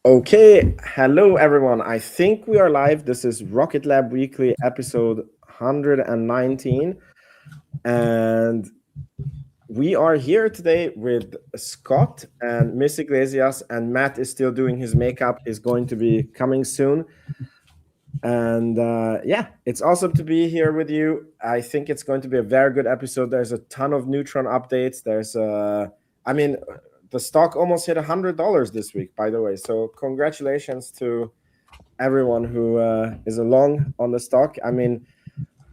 Okay, hello everyone. I think we are live. This is Rocket Lab Weekly episode 119. And we are here today with Scott and Miss Iglesias, and Matt is still doing his makeup, is going to be coming soon. And yeah, it's awesome to be here with you. I think it's going to be a very good episode. There's a ton of Neutron updates. I mean, the stock almost hit $100 this week, by the way. So congratulations to everyone who is along on the stock. I mean,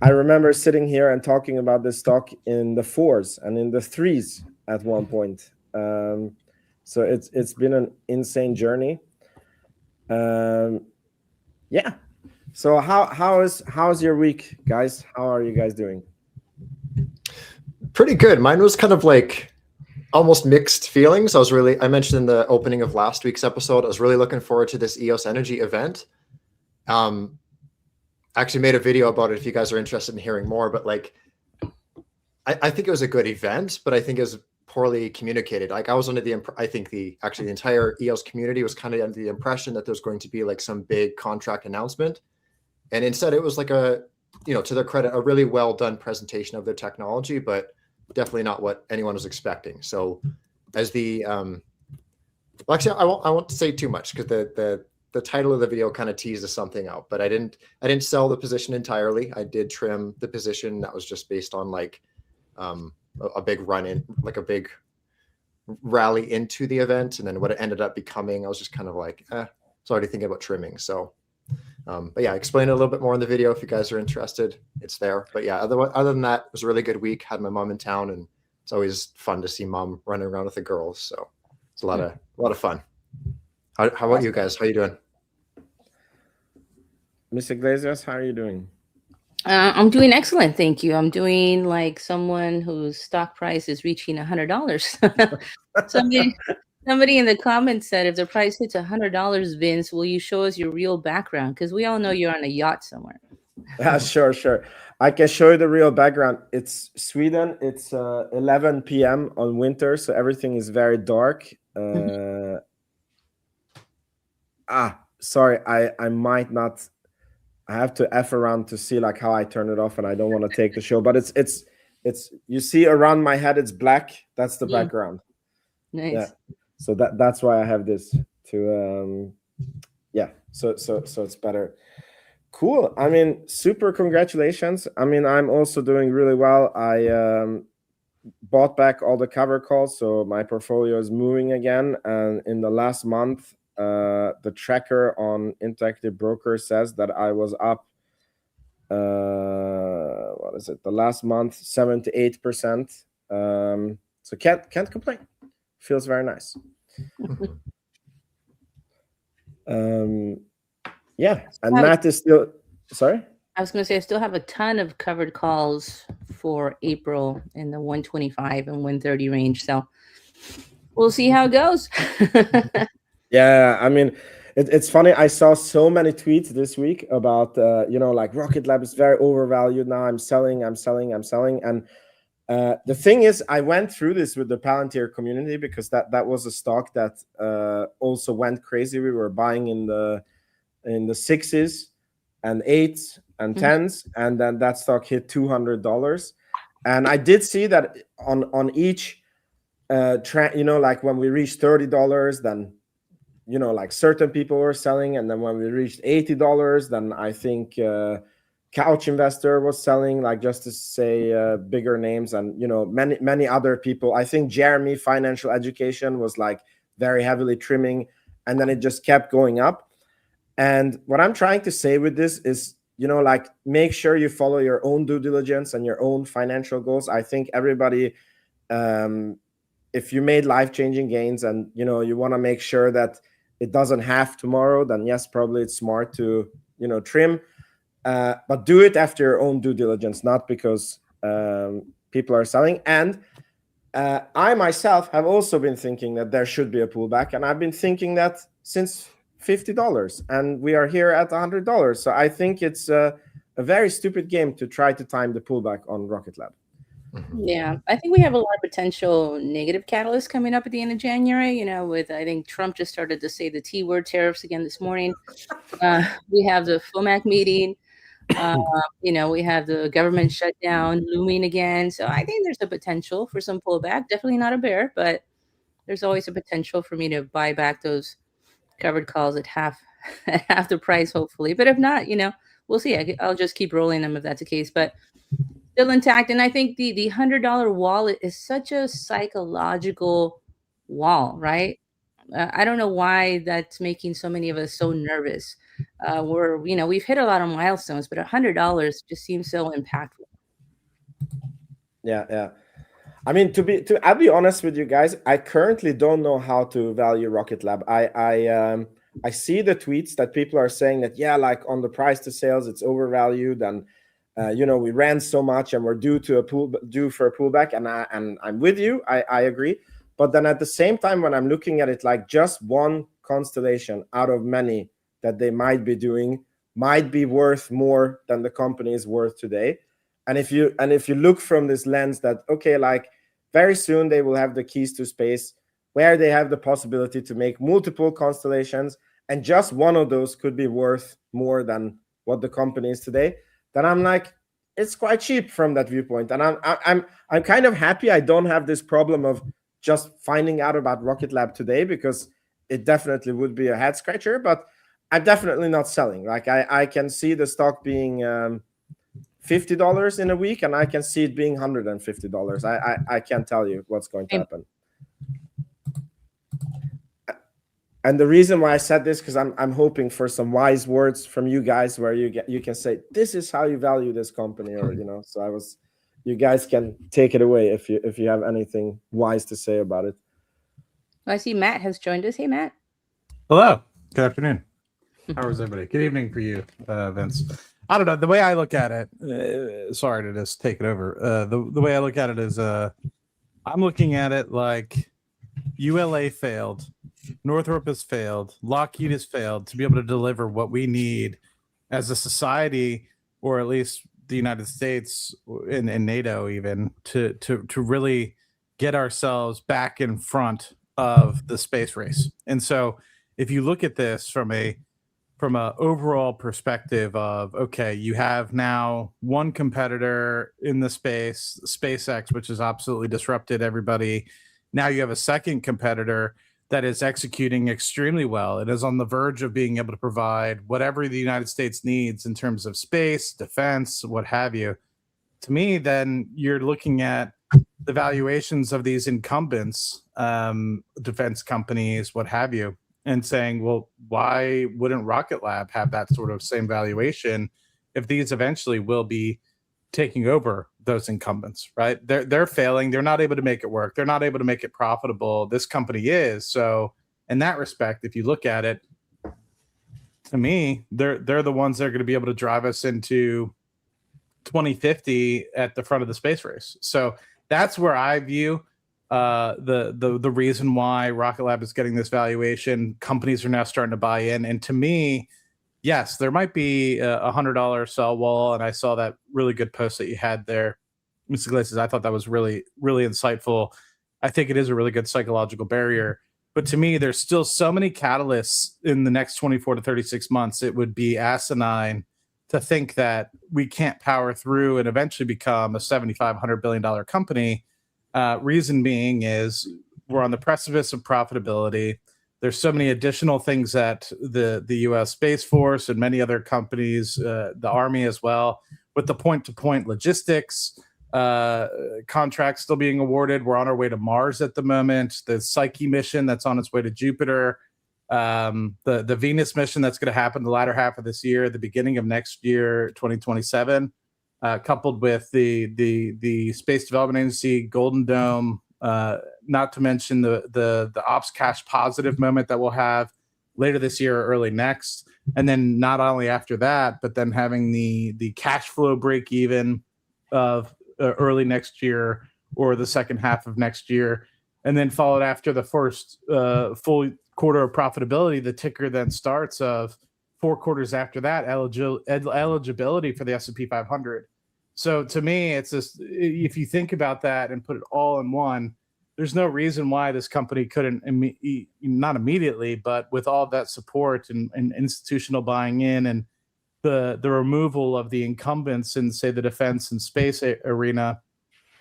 I remember sitting here and talking about this stock in the fours and in the threes at one point. So it's been an insane journey. Yeah. So how's your week, guys? How are you guys doing? Pretty good. Mine was kind of like almost mixed feelings. I mentioned in the opening of last week's episode, I was really looking forward to this EOS Energy event. Actually made a video about it if you guys are interested in hearing more, but like, I think it was a good event, but I think it was poorly communicated. Like I was under the entire EOS community was kind of under the impression that there's going to be like some big contract announcement. And instead it was like to their credit, a really well done presentation of their technology, but definitely not what anyone was expecting. So as I won't say too much because the title of the video kind of teases something out, but I didn't sell the position entirely. I did trim the position that was just based on like a big run in, like a big rally into the event. And then what it ended up becoming, I was just kind of like, I was already thinking about trimming. So but yeah, I explained it a little bit more in the video. If you guys are interested, it's there. But yeah, other than that, it was a really good week. Had my mom in town, and it's always fun to see mom running around with the girls. So it's a lot of fun. How about you guys? How you doing? Miss Iglesias, how are you doing? I'm doing excellent, thank you. I'm doing like someone whose stock price is reaching $100. Somebody in the comments said, if the price hits $100, Vince, will you show us your real background? Because we all know you're on a yacht somewhere. Sure. I can show you the real background. It's Sweden. It's 11 p.m. on winter, so everything is very dark. Sorry, I might not. I have to F around to see like how I turn it off, and I don't want to take the show. But it's you see around my head, it's black. That's the background. Nice. Yeah. So that's why I have this to so it's better. Cool. I mean, super congratulations. I mean, I'm also doing really well. I bought back all the cover calls, so my portfolio is moving again. And in the last month, the tracker on Interactive Broker says that I was up what is it? The last month 78%. So can't complain. Feels very nice. Yeah, and Matt is still sorry. I was going to say I still have a ton of covered calls for April in the 125 and 130 range. So we'll see how it goes. Yeah, I mean, it's funny. I saw so many tweets this week about like Rocket Lab is very overvalued now. I'm selling, and the thing is, I went through this with the Palantir community because that was a stock that also went crazy. We were buying in the 6s and 8s and 10s, and then that stock hit $200. And I did see that on each like when we reached $30, then like certain people were selling, and then when we reached $80, then I think Couch Investor was selling, like just to say bigger names, and many other people. I think Jeremy Financial Education was like very heavily trimming, and then it just kept going up. And what I'm trying to say with this is, like make sure you follow your own due diligence and your own financial goals. I think everybody, if you made life-changing gains and you want to make sure that it doesn't have tomorrow, then yes, probably it's smart to trim. But do it after your own due diligence, not because people are selling. And I myself have also been thinking that there should be a pullback, and I've been thinking that since $50, and we are here at $100. So I think it's a very stupid game to try to time the pullback on Rocket Lab. Yeah, I think we have a lot of potential negative catalysts coming up at the end of January. With I think Trump just started to say the T word, tariffs again this morning. We have the FOMAC meeting. We have the government shutdown looming again. So I think there's a potential for some pullback. Definitely not a bear, but there's always a potential for me to buy back those covered calls at half at half the price, hopefully. But if not, we'll see. I'll just keep rolling them if that's the case. But still intact. And I think the $100 wallet is such a psychological wall, right? I don't know why that's making so many of us so nervous. We've hit a lot of milestones, but $100 just seems so impactful. Yeah. I mean, I'll be honest with you guys. I currently don't know how to value Rocket Lab. I see the tweets that people are saying that, yeah, like on the price to sales, it's overvalued, and we ran so much and we're due for a pullback. And I'm with you. I agree. But then at the same time, when I'm looking at it, like just one constellation out of many that they might be doing might be worth more than the company is worth today. And if you look from this lens that, okay, like very soon they will have the keys to space where they have the possibility to make multiple constellations, and just one of those could be worth more than what the company is today, then I'm like, it's quite cheap from that viewpoint. And I'm kind of happy I don't have this problem of just finding out about Rocket Lab today, because it definitely would be a head scratcher. But I'm definitely not selling. Like I can see the stock being $50 in a week, and I can see it being $150. I can't tell you what's going to happen. And the reason why I said this, because I'm hoping for some wise words from you guys, where you can say, this is how you value this company, or so you guys can take it away if you have anything wise to say about it. I see Matt has joined us. Hey, Matt. Hello. Good afternoon. How is everybody? Good evening for you, Vince. I don't know. The way I look at it, sorry to just take it over. The way I look at it is I'm looking at it like ULA failed, Northrop has failed, Lockheed has failed to be able to deliver what we need as a society, or at least the United States and NATO even, to really get ourselves back in front of the space race. And so if you look at this from a overall perspective of, okay, you have now one competitor in the space, SpaceX, which has absolutely disrupted everybody. Now you have a second competitor that is executing extremely well. It is on the verge of being able to provide whatever the United States needs in terms of space, defense, what have you. To me, then you're looking at the valuations of these incumbents, defense companies, what have you, and saying, well, why wouldn't Rocket Lab have that sort of same valuation if these eventually will be taking over those incumbents, right? They're failing. They're not able to make it work. They're not able to make it profitable. This company is. So in that respect, if you look at it, to me, they're the ones that are going to be able to drive us into 2050 at the front of the space race. So that's where I view the reason why Rocket Lab is getting this valuation. Companies are now starting to buy in, and to me, yes, there might be a $100 sell wall, and I saw that really good post that you had there, Mr. Iglesias. I thought that was really, really insightful. I think it is a really good psychological barrier, but to me, there's still so many catalysts in the next 24 to 36 months. It would be asinine to think that we can't power through and eventually become a $7,500 billion company. Reason being is we're on the precipice of profitability. There's so many additional things that the U.S. Space Force and many other companies, the Army as well, with the point-to-point logistics contracts still being awarded. We're on our way to Mars at the moment. The Psyche mission that's on its way to Jupiter. The Venus mission that's going to happen the latter half of this year, the beginning of next year, 2027. Coupled with the Space Development Agency, Golden Dome, not to mention the ops cash positive moment that we'll have later this year or early next. And then not only after that, but then having the cash flow break even of early next year or the second half of next year. And then followed after the first full quarter of profitability, the ticker then starts of 4 quarters after that eligibility for the S&P 500. So to me, it's just, if you think about that and put it all in one, there's no reason why this company couldn't, not immediately, but with all that support and institutional buying in and the removal of the incumbents in, say, the defense and space arena,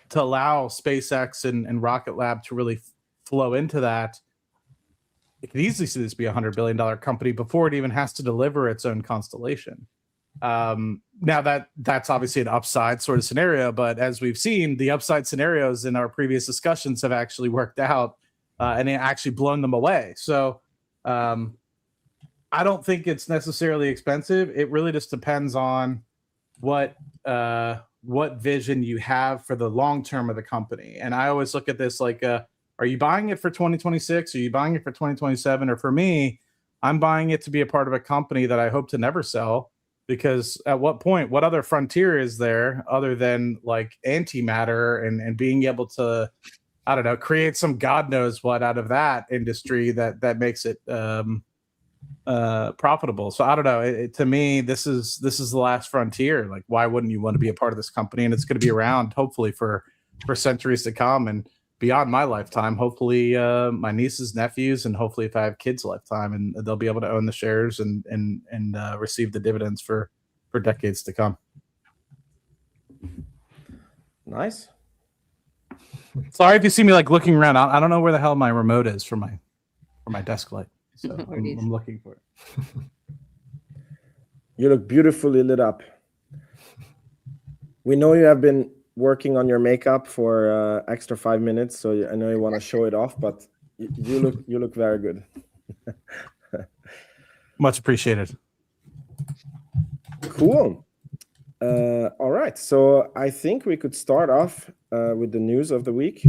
to allow SpaceX and Rocket Lab to really flow into that, it could easily see this be $100 billion company before it even has to deliver its own constellation. Now that's obviously an upside sort of scenario, but as we've seen, the upside scenarios in our previous discussions have actually worked out, and it actually blown them away. So I don't think it's necessarily expensive. It really just depends on what vision you have for the long term of the company. And I always look at this like, are you buying it for 2026? Are you buying it for 2027? Or for me, I'm buying it to be a part of a company that I hope to never sell. Because at what point, what other frontier is there other than like antimatter and being able to, I don't know, create some God knows what out of that industry that makes it profitable. So I don't know. To me, this is the last frontier. Like, why wouldn't you want to be a part of this company? And it's going to be around hopefully for centuries to come and beyond my lifetime. Hopefully, my nieces, nephews, and hopefully if I have kids' lifetime, and they'll be able to own the shares and receive the dividends for decades to come. Nice. Sorry if you see me like looking around. I don't know where the hell my remote is for my desk light. So I'm looking for it. You look beautifully lit up. We know you have been working on your makeup for extra 5 minutes, so I know you want to show it off, but you look very good. Much appreciated. Cool. All right, so I think we could start off with the news of the week.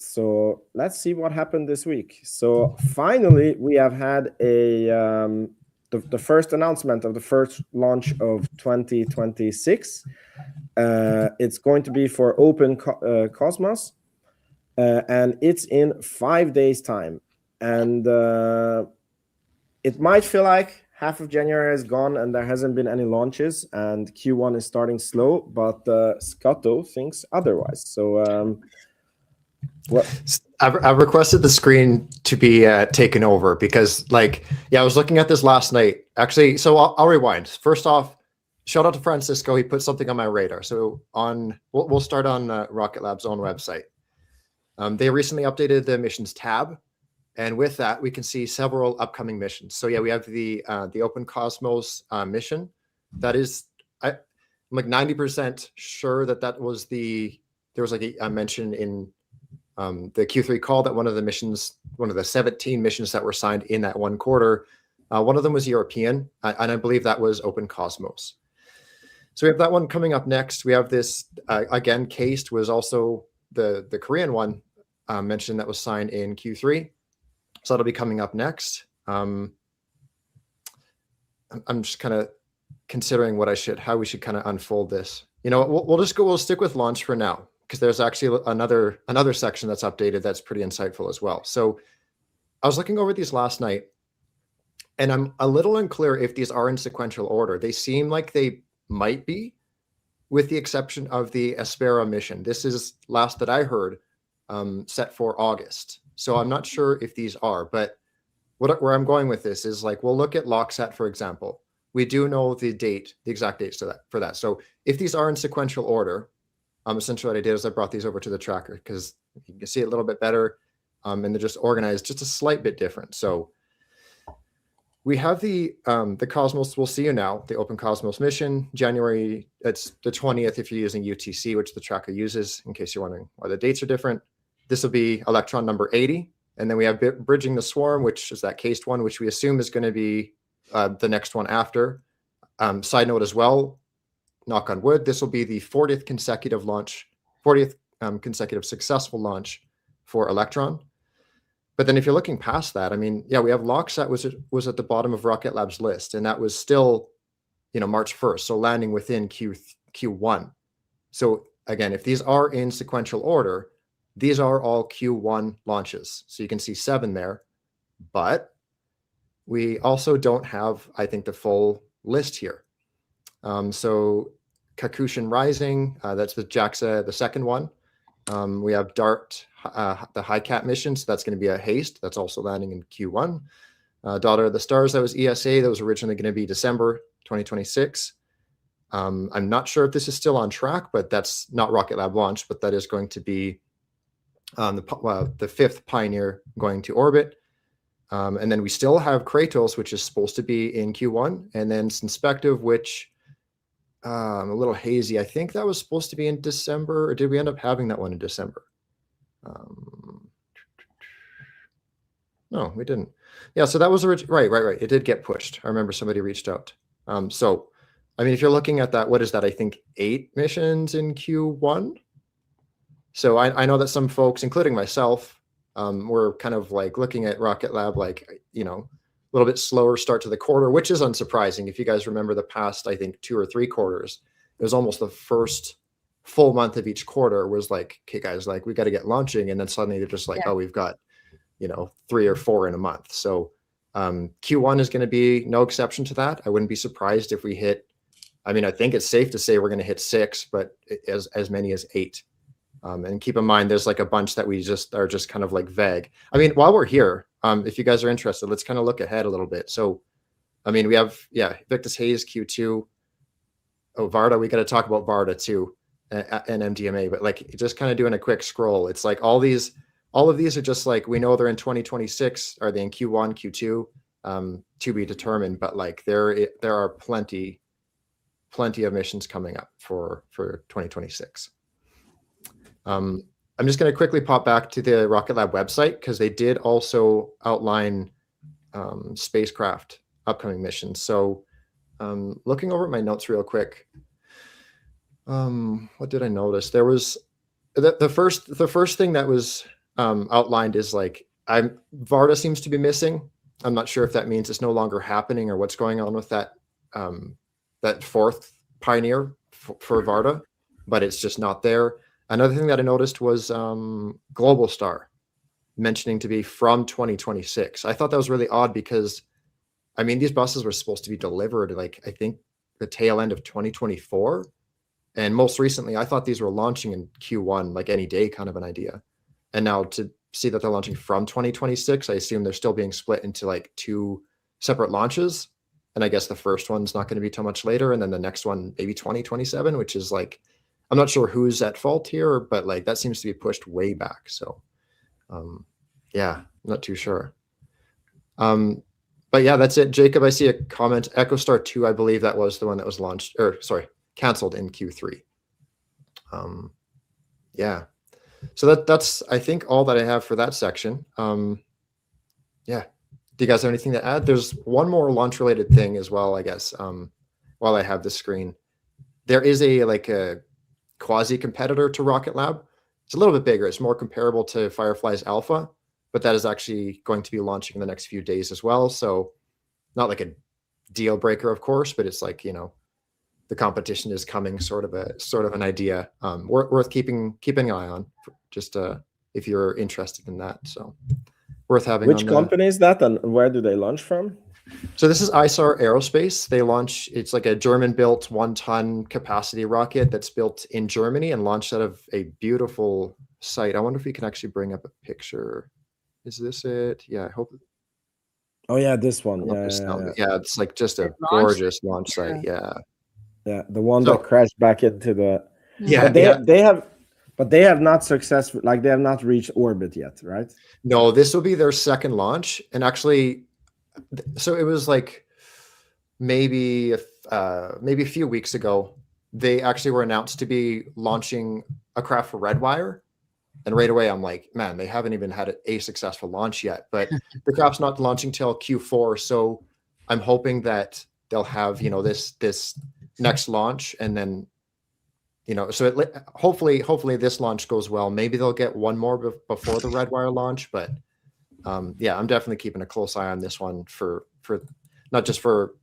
So let's see what happened this week. So finally, we have had the first announcement of the first launch of 2026. It's going to be for Open Cosmos, and it's in 5 days' time. And it might feel like half of January is gone and there hasn't been any launches, and Q1 is starting slow, but Scotto thinks otherwise. So I've requested the screen to be taken over because, like, I was looking at this last night. Actually, so I'll rewind. First off, shout out to Francisco. He put something on my radar. So we'll start on Rocket Lab's own website. They recently updated the missions tab, and with that, we can see several upcoming missions. So we have the Open Cosmos mission. That is, I'm like 90% sure that was there was like a mention in the Q3 call that one of the 17 missions that were signed in that one quarter, one of them was European, and I believe that was Open Cosmos. So we have that one coming up next. We have this, again, Cased was also the Korean one mentioned that was signed in Q3. So that'll be coming up next. I'm just kind of considering how we should kind of unfold this. We'll stick with launch for now, because there's actually another section that's updated that's pretty insightful as well. So I was looking over these last night, and I'm a little unclear if these are in sequential order. They seem like they might be, with the exception of the Aspera mission. This is last that I heard, set for August. So I'm not sure if these are, but where I'm going with this is, like, we'll look at Locksat, for example. We do know the exact dates for that. So if these are in sequential order, essentially what I did is I brought these over to the tracker because you can see it a little bit better, and they're just organized just a slight bit different. So we have the Cosmos, we'll see you now, the Open Cosmos mission, January, it's the 20th if you're using UTC, which the tracker uses, in case you're wondering why the dates are different. This will be Electron number 80. And then we have Bridging the Swarm, which is that Cased one, which we assume is going to be the next one after. Side note as well, knock on wood, this will be the 40th consecutive consecutive successful launch for Electron. But then if you're looking past that, I mean, we have Locksat was at the bottom of Rocket Lab's list, and that was still, March 1st, so landing within Q1. So again, if these are in sequential order, these are all Q1 launches. So you can see 7 there, but we also don't have, I think, the full list here. So Kakushin Rising. That's with JAXA, the second one. We have DART, the high cap mission. So that's going to be a haste. That's also landing in Q1. Daughter of the Stars, that was ESA. That was originally going to be December 2026. I'm not sure if this is still on track, but that's not Rocket Lab launch, but that is going to be the fifth Pioneer going to orbit. And then we still have Kratos, which is supposed to be in Q1, and then Synspective, which I'm a little hazy. I think that was supposed to be in December, or did we end up having that one in December? No, we didn't. Yeah, so that was right. It did get pushed. I remember somebody reached out. So, I mean, if you're looking at that, what is that? I think 8 missions in Q1. So I know that some folks, including myself, were kind of like looking at Rocket Lab like, you know, a little bit slower start to the quarter, which is unsurprising. If you guys remember the past, I think 2 or 3 quarters, it was almost the first full month of each quarter was like, okay, guys, like we got to get launching. And then suddenly they're just like, oh, we've got, you know, 3 or 4 in a month. So Q1 is going to be no exception to that. I wouldn't be surprised if we hit, I mean, I think it's safe to say we're going to hit 6, but as many as 8. And keep in mind, there's like a bunch that we just are just kind of like vague. I mean, while we're here, if you guys are interested, let's kind of look ahead a little bit. So, I mean, we have, Victus Hayes, Q2. Oh, Varda, we got to talk about Varda too, and MDMA, but like just kind of doing a quick scroll. It's like all of these are just like, we know they're in 2026. Are they in Q1, Q2? To be determined, but like there are plenty of missions coming up for 2026. I'm just going to quickly pop back to the Rocket Lab website because they did also outline spacecraft upcoming missions. So looking over at my notes real quick, what did I notice? There was the first thing that was outlined is like Varda seems to be missing. I'm not sure if that means it's no longer happening or what's going on with that that 4th Pioneer for Varda, but it's just not there. Another thing that I noticed was Global Star mentioning to be from 2026. I thought that was really odd because, I mean, these buses were supposed to be delivered like, I think the tail end of 2024. And most recently, I thought these were launching in Q1, like any day kind of an idea. And now to see that they're launching from 2026, I assume they're still being split into like 2 separate launches. And I guess the first one's not going to be too much later. And then the next one, maybe 2027, which is like, I'm not sure who's at fault here, but like that seems to be pushed way back. So yeah, not too sure. But yeah, that's it. Jacob, I see a comment. Echo Star 2, I believe that was the one that was launched, or sorry, canceled in Q3. Yeah. So that's I think all that I have for that section. Yeah. Do you guys have anything to add? There's one more launch related thing as well, I guess. While I have the screen, there is a quasi competitor to Rocket Lab. It's a little bit bigger. It's more comparable to Firefly's Alpha, but that is actually going to be launching in the next few days as well. So not like a deal breaker, of course, but it's like, you know, the competition is coming, sort of an idea worth keeping an eye on, just if you're interested in that. So worth having. Which company is that, and where do they launch from? So this is ISAR Aerospace. They launch, it's like a German-built 1-ton capacity rocket that's built in Germany and launched out of a beautiful site. I wonder if we can actually bring up a picture. Is this it? Yeah, I hope. Oh yeah, this one. Yeah, it's like just a gorgeous launch site. Yeah, the one that crashed back into the. Yeah, but they have not successful. Like they have not reached orbit yet, right? No, this will be their second launch, and actually. So it was like maybe a few weeks ago, they actually were announced to be launching a craft for Redwire. And right away, I'm like, man, they haven't even had a successful launch yet. But the craft's not launching till Q4. So I'm hoping that they'll have, you know, this next launch. And then, you know, so hopefully this launch goes well. Maybe they'll get one more before the Redwire launch. But yeah, I'm definitely keeping a close eye on this one for not just for,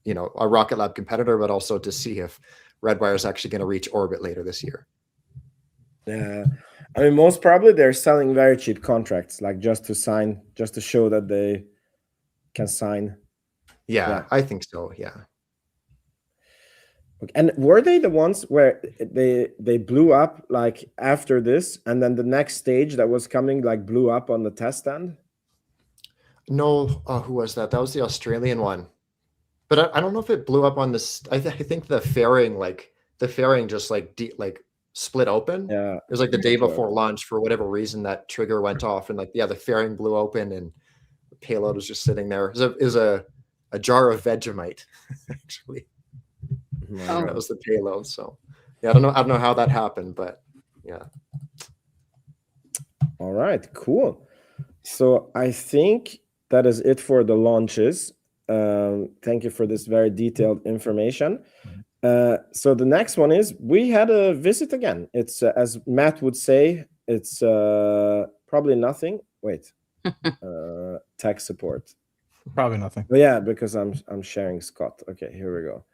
you know, a Rocket Lab competitor, but also to see if Redwire is actually going to reach orbit later this year. Yeah, I mean, most probably they're selling very cheap contracts, like just to show that they can sign. Yeah. I think so. Yeah. And were they the ones where they blew up like after this, and then the next stage that was coming like blew up on the test stand? No, who was that? That was the Australian one. But I don't know if it blew up on this. I think the fairing just like split open. Yeah, It was like the day before launch for whatever reason that trigger went off, and like the fairing blew open and the payload was just sitting there. It was a jar of Vegemite, actually. Oh. That was the payload. So yeah, I don't know how that happened, but yeah. All right, cool. So I think that is it for the launches. Thank you for this very detailed information. So the next one is we had a visit again. It's as Matt would say, it's probably nothing. Wait, tech support. Probably nothing. Oh, yeah, because I'm sharing Scott. Okay, here we go.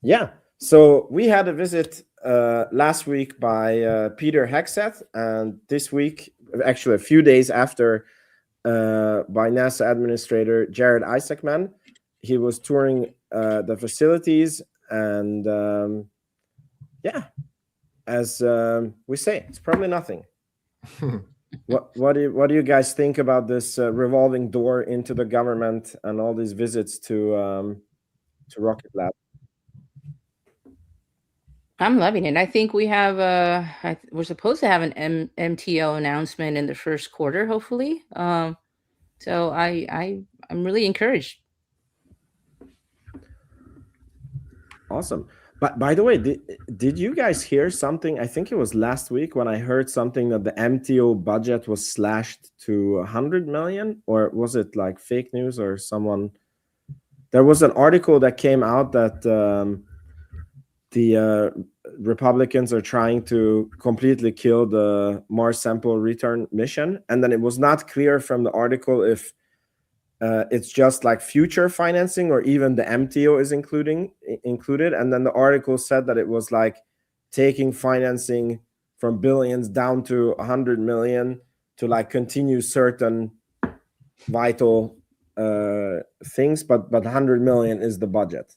Yeah, so we had a visit last week by Peter Hexeth, and this week, actually a few days after, by NASA Administrator Jared Isaacman. He was touring the facilities, and yeah, as we say, it's probably nothing. What do you guys think about this revolving door into the government and all these visits to Rocket Lab? I'm loving it. I think we have we're supposed to have an MTO announcement in the first quarter, hopefully. So I'm really encouraged. Awesome. But by the way, did you guys hear something? I think it was last week when I heard something that the MTO budget was slashed to 100 million, or was it like fake news or someone? There was an article that came out that the Republicans are trying to completely kill the Mars sample return mission, and then it was not clear from the article if it's just like future financing or even the MTO is included. And then the article said that it was like taking financing from billions down to 100 million to like continue certain vital things, but 100 million is the budget.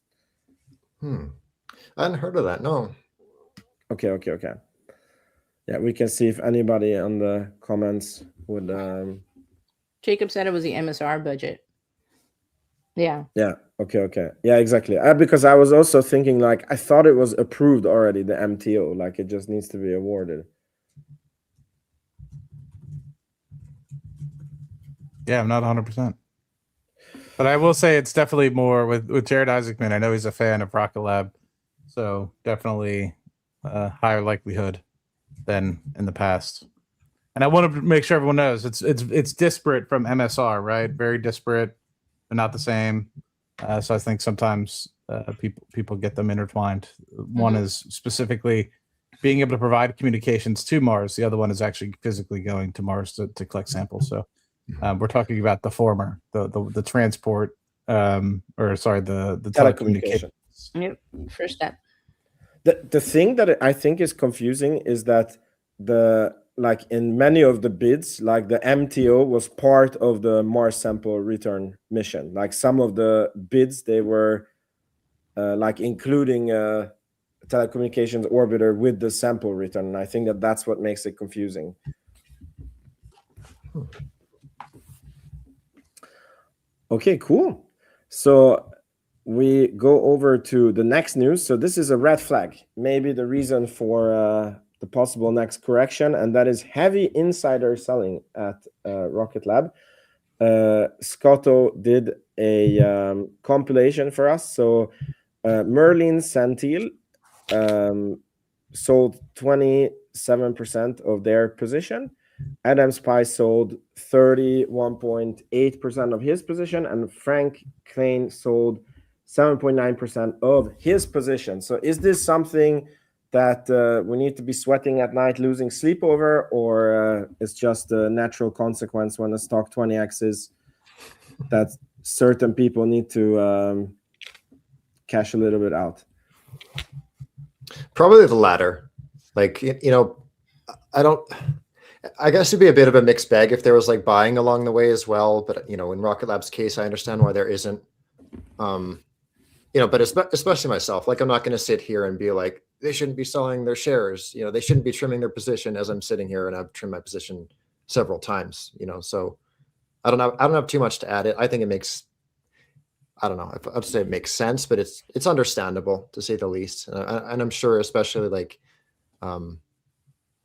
I hadn't heard of that. No. Okay. Yeah, we can see if anybody on the comments would. Jacob said it was the MSR budget. Yeah. Yeah. Okay. Yeah, exactly. Because I was also thinking, like, I thought it was approved already, the MTO. Like, it just needs to be awarded. Yeah, I'm not 100%. But I will say it's definitely more with Jared Isaacman. I know he's a fan of Rocket Lab, so definitely higher likelihood than in the past. And I want to make sure everyone knows it's disparate from MSR, right? Very disparate, but not the same. So I think sometimes people get them intertwined. One is specifically being able to provide communications to Mars. The other one is actually physically going to Mars to collect samples. So we're talking about the former, the transport, the telecommunications. Yep. First step. The thing that I think is confusing is that like in many of the bids, like the MTO was part of the Mars sample return mission. Like some of the bids, they were like including a telecommunications orbiter with the sample return. And I think that's what makes it confusing. Okay, cool. So we go over to the next news. So this is a red flag, maybe the reason for the possible next correction, and that is heavy insider selling at Rocket Lab. Scotto did a compilation for us. So Merlin Santil sold 27% of their position. Adam Spice sold 31.8% of his position, and Frank Klein sold 7.9% of his position. So is this something that we need to be sweating at night, losing sleep over, or it's just a natural consequence when the stock 20x's that certain people need to cash a little bit out? Probably the latter. Like, I guess it'd be a bit of a mixed bag if there was like buying along the way as well. But, in Rocket Lab's case, I understand why there isn't. but especially myself, like I'm not going to sit here and be like, they shouldn't be selling their shares. They shouldn't be trimming their position as I'm sitting here, and I've trimmed my position several times, so I don't have too much to add it. I think it makes, I don't know if I'd say it makes sense, but it's understandable to say the least. And I'm sure, especially like, I'm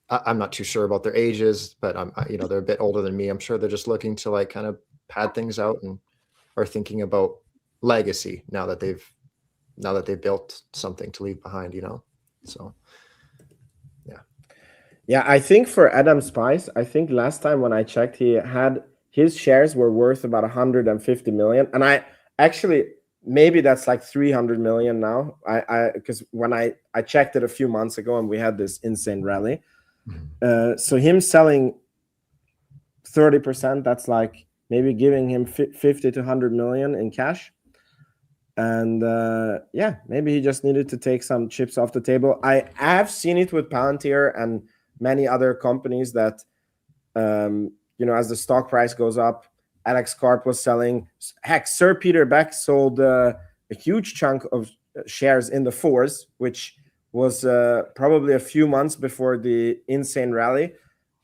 not too sure about their ages, but they're a bit older than me. I'm sure they're just looking to like kind of pad things out and are thinking about legacy now that they've built something to leave behind, so yeah. I think for Adam Spice, I think last time when I checked, his shares were worth about 150 million, and I actually, maybe that's like 300 million now. Because when I checked it a few months ago and we had this insane rally, so him selling 30%, that's like maybe giving him 50 to 100 million in cash. And yeah, maybe he just needed to take some chips off the table. I have seen it with Palantir and many other companies that, as the stock price goes up, Alex Karp was selling. Heck, Sir Peter Beck sold a huge chunk of shares in the fours, which was probably a few months before the insane rally.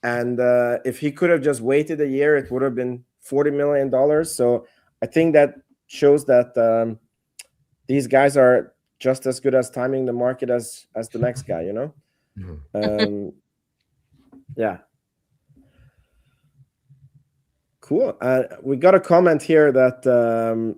And if he could have just waited a year, it would have been $40 million. So I think that shows that these guys are just as good as timing the market as the next guy, Yeah. Cool. We got a comment here that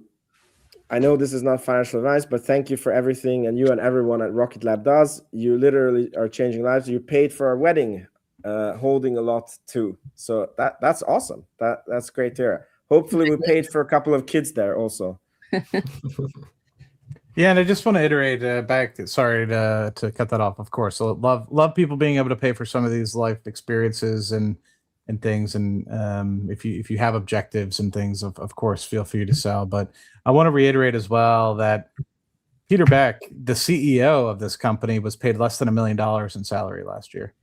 I know this is not financial advice, but thank you for everything, and you and everyone at Rocket Lab does. You literally are changing lives. You paid for our wedding, holding a lot too. So that's awesome. That's great to hear. Hopefully we paid for a couple of kids there also. Yeah, and I just want to iterate back. Sorry to cut that off. Of course, so love people being able to pay for some of these life experiences and things. And if you have objectives and things, of course, feel free to sell. But I want to reiterate as well that Peter Beck, the CEO of this company, was paid less than $1 million in salary last year.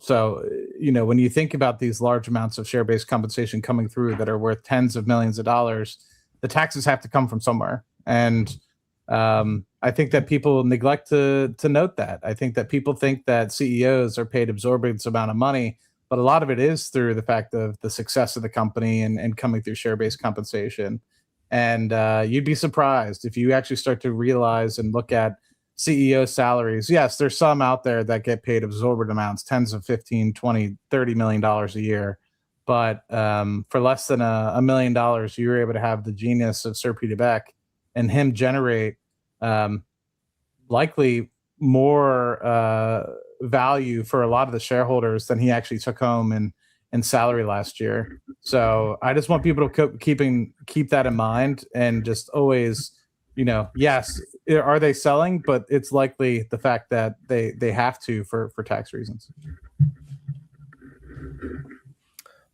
So when you think about these large amounts of share-based compensation coming through that are worth tens of millions of dollars, the taxes have to come from somewhere. And I think that people neglect to note that. I think that people think that CEOs are paid exorbitant amount of money, but a lot of it is through the fact of the success of the company and coming through share-based compensation. And you'd be surprised if you actually start to realize and look at CEO salaries. Yes, there's some out there that get paid exorbitant amounts, tens of 15, 20, $30 million a year. But for less than $1 million, you were able to have the genius of Sir Peter Beck and him generate likely more value for a lot of the shareholders than he actually took home in salary last year. So I just want people to keep that in mind and just always, yes, are they selling? But it's likely the fact that they have to for tax reasons.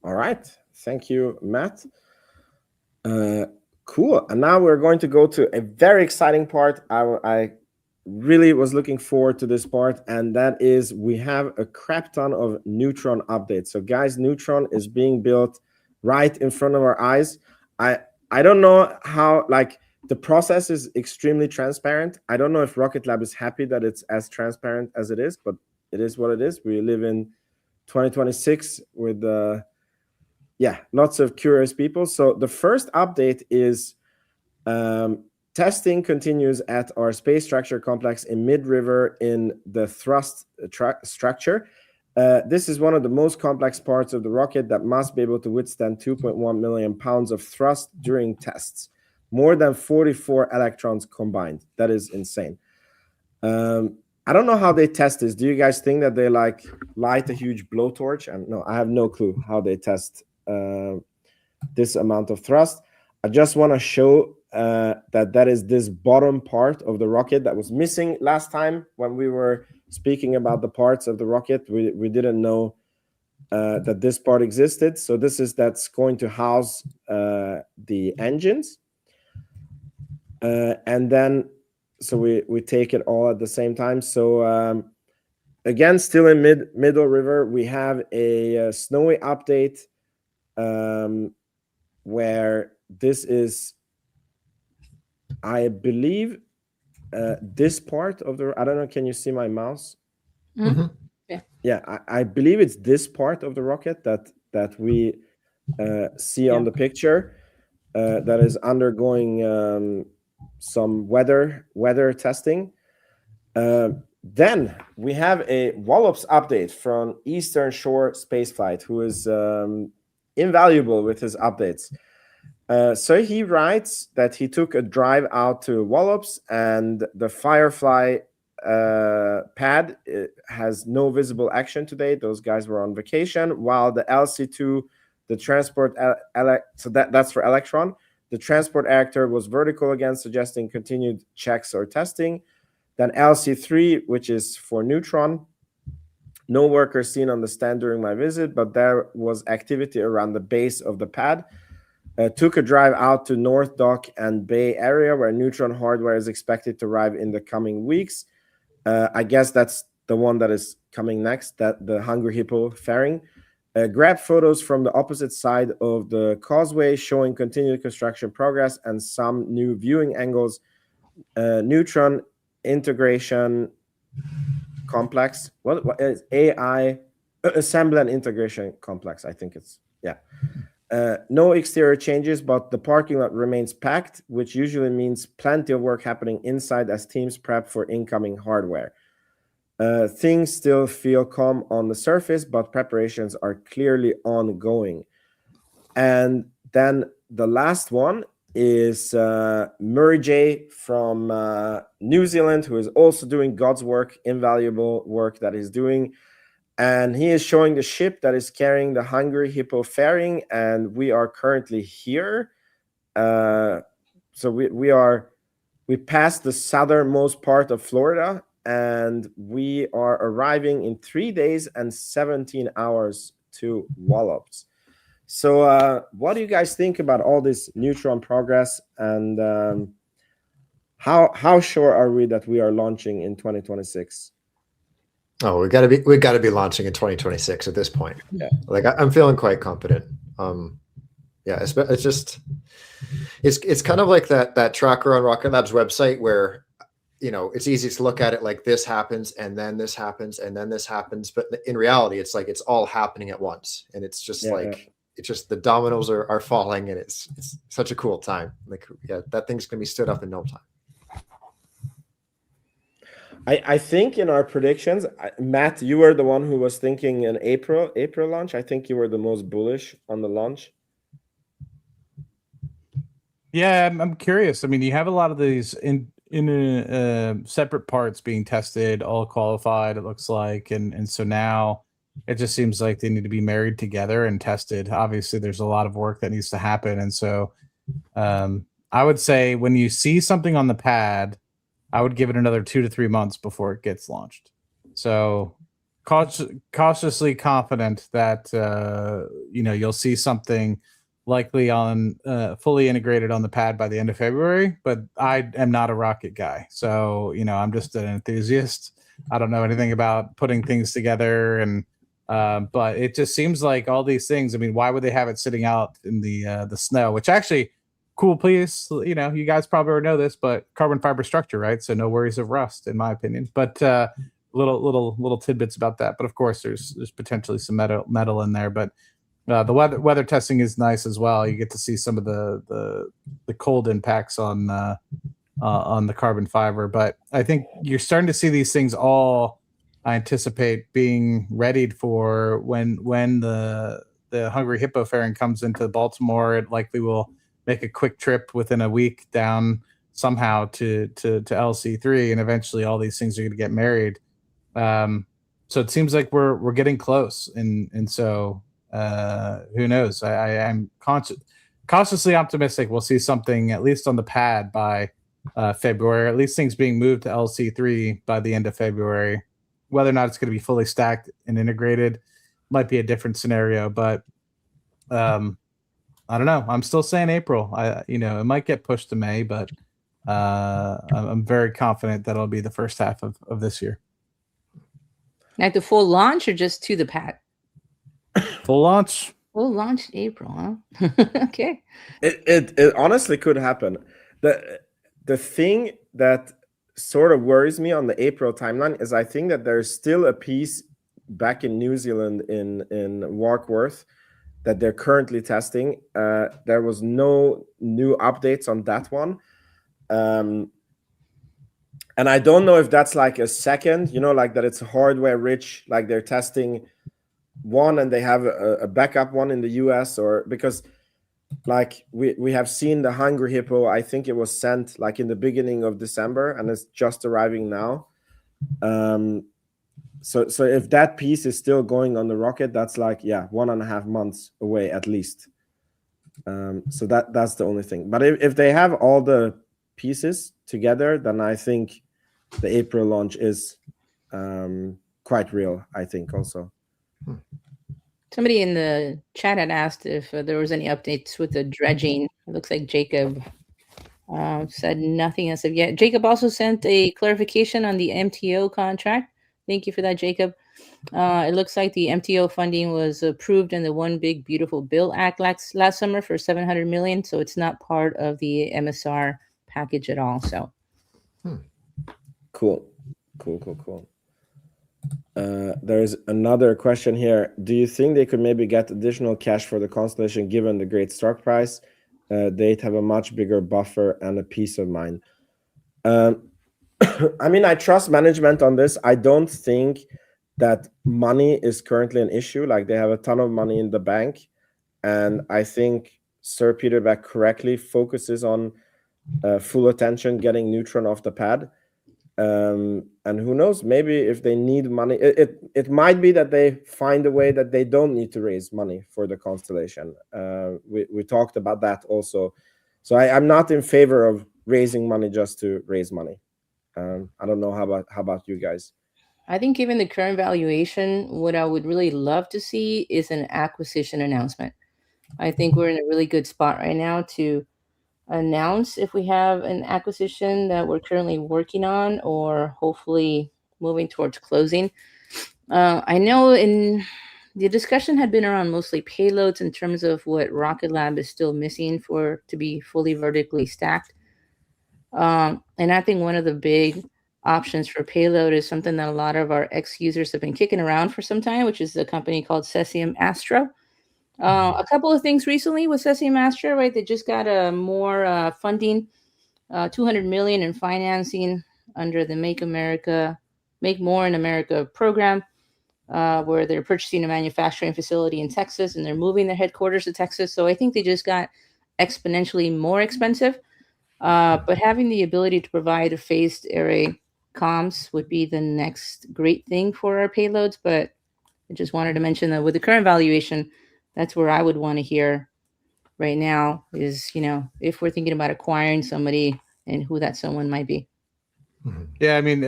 All right. Thank you, Matt. Cool. And now we're going to go to a very exciting part. I really was looking forward to this part, and that is we have a crap ton of Neutron updates. So guys, Neutron is being built right in front of our eyes. I don't know how, like, the process is extremely transparent. I don't know if Rocket Lab is happy that it's as transparent as it is, but it is what it is. We live in 2026 with lots of curious people. So the first update is testing continues at our space structure complex in Mid-River in the thrust structure. This is one of the most complex parts of the rocket that must be able to withstand 2.1 million pounds of thrust during tests. More than 44 electrons combined. That is insane. I don't know how they test this. Do you guys think that they light a huge blowtorch? No, I have no clue how they test this amount of thrust. I just want to show that is this bottom part of the rocket that was missing last time when we were speaking about the parts of the rocket. We didn't know that this part existed. So that's going to house the engines. And then, so we take it all at the same time. So again, still in Middle River, we have a snowy update where this is I believe this part of the, I don't know, can you see my mouse? Mhm. Yeah, I believe it's this part of the rocket that we see on the picture that is undergoing some weather testing. Then we have a Wallops update from Eastern Shore Spaceflight, who is invaluable with his updates. So he writes that he took a drive out to Wallops, and the Firefly pad has no visible action today. Those guys were on vacation, while the LC2, the transport, so that's for Electron. The transport actor was vertical again, suggesting continued checks or testing. Then LC3, which is for Neutron. No workers seen on the stand during my visit, but there was activity around the base of the pad. Took a drive out to North Dock and Bay area, where Neutron hardware is expected to arrive in the coming weeks. I guess that's the one that is coming next, that the Hungry Hippo fairing. Grab photos from the opposite side of the causeway showing continued construction progress and some new viewing angles. Neutron integration complex. What is AI? Assembly and integration complex. I think it's, yeah. No exterior changes, but the parking lot remains packed, which usually means plenty of work happening inside as teams prep for incoming hardware. Things still feel calm on the surface, but preparations are clearly ongoing. And then the last one is Murray J from New Zealand, who is also doing God's work, invaluable work that he's doing. And he is showing the ship that is carrying the Hungry Hippo fairing, and we are currently here. So we passed the southernmost part of Florida, and we are arriving in 3 days and 17 hours to Wallops. So what do you guys think about all this Neutron progress, and how sure are we that we are launching in 2026? Oh, we gotta be launching in 2026 at this point. Yeah. Like I'm feeling quite confident. Yeah, it's just it's kind of like that tracker on Rocket Lab's website where, you know, it's easy to look at it like this happens and then this happens and then this happens, but in reality, it's like it's all happening at once, and it's just it's just the dominoes are falling, and it's such a cool time. Like, yeah, that thing's gonna be stood up in no time. I think in our predictions, Matt, you were the one who was thinking an April launch. I think you were the most bullish on the launch. Yeah, I'm curious. I mean, you have a lot of these in separate parts being tested, all qualified, it looks like, and so now it just seems like they need to be married together and tested. Obviously, there's a lot of work that needs to happen, and so I would say when you see something on the pad, I would give it another 2 to 3 months before it gets launched. So cautiously confident that you'll see something likely on fully integrated on the pad by the end of February. But I am not a rocket guy, so I'm just an enthusiast. I don't know anything about putting things together, and but it just seems like all these things. I mean, why would they have it sitting out in the snow? Which actually. Cool piece, you guys probably already know this, but carbon fiber structure, right? So no worries of rust, in my opinion. But little tidbits about that. But of course, there's potentially some metal in there. But the weather testing is nice as well. You get to see some of the cold impacts on the carbon fiber. But I think you're starting to see these things all. I anticipate being readied for when the Hungry Hippo fairing comes into Baltimore. It likely will make a quick trip within a week down somehow to LC3, and eventually all these things are going to get married. So it seems like we're getting close, and so who knows? I'm cautiously optimistic we'll see something at least on the pad by February, or at least things being moved to LC3 by the end of February. Whether or not it's going to be fully stacked and integrated might be a different scenario, but I don't know. I'm still saying April. It might get pushed to May, but I'm very confident that it'll be the first half of this year. Like the full launch, or just to the pad? Full launch. Full launch April, huh? Okay. It honestly could happen. the thing that sort of worries me on the April timeline is I think that there's still a piece back in New Zealand in Warkworth that they're currently testing. There was no new updates on that one. And I don't know if that's like a second, like that it's hardware rich, like they're testing one and they have a backup one in the US, or because like we have seen the Hungry Hippo, I think it was sent like in the beginning of December and it's just arriving now. So if that piece is still going on the rocket, that's like 1.5 months away at least. So that's the only thing. But if they have all the pieces together, then I think the April launch is quite real, I think also. Somebody in the chat had asked if there was any updates with the dredging. It looks like Jacob said nothing as of yet. Jacob also sent a clarification on the MTO contract. Thank you for that, Jacob. It looks like the MTO funding was approved in the One Big Beautiful Bill Act last summer for $700 million. So it's not part of the MSR package at all. So cool. There's another question here. Do you think they could maybe get additional cash for the constellation given the great stock price? They'd have a much bigger buffer and a peace of mind. I mean, I trust management on this. I don't think that money is currently an issue. Like they have a ton of money in the bank. And I think Sir Peter Beck correctly focuses on full attention, getting Neutron off the pad. And who knows, maybe if they need money, it might be that they find a way that they don't need to raise money for the constellation. We talked about that also. So I'm not in favor of raising money just to raise money. I don't know how about you guys. I think given the current valuation, what I would really love to see is an acquisition announcement. I think we're in a really good spot right now to announce if we have an acquisition that we're currently working on or hopefully moving towards closing. I know in the discussion had been around mostly payloads in terms of what Rocket Lab is still missing to be fully vertically stacked. And I think one of the big options for payload is something that a lot of our ex-users have been kicking around for some time, which is a company called Cesium Astro. A couple of things recently with Cesium Astro, right? They just got more funding, $200 million in financing under the Make More in America program, where they're purchasing a manufacturing facility in Texas and they're moving their headquarters to Texas. So I think they just got exponentially more expensive. But having the ability to provide a phased array comms would be the next great thing for our payloads. But I just wanted to mention that with the current valuation, that's where I would want to hear right now is, if we're thinking about acquiring somebody and who that someone might be. Yeah, I mean,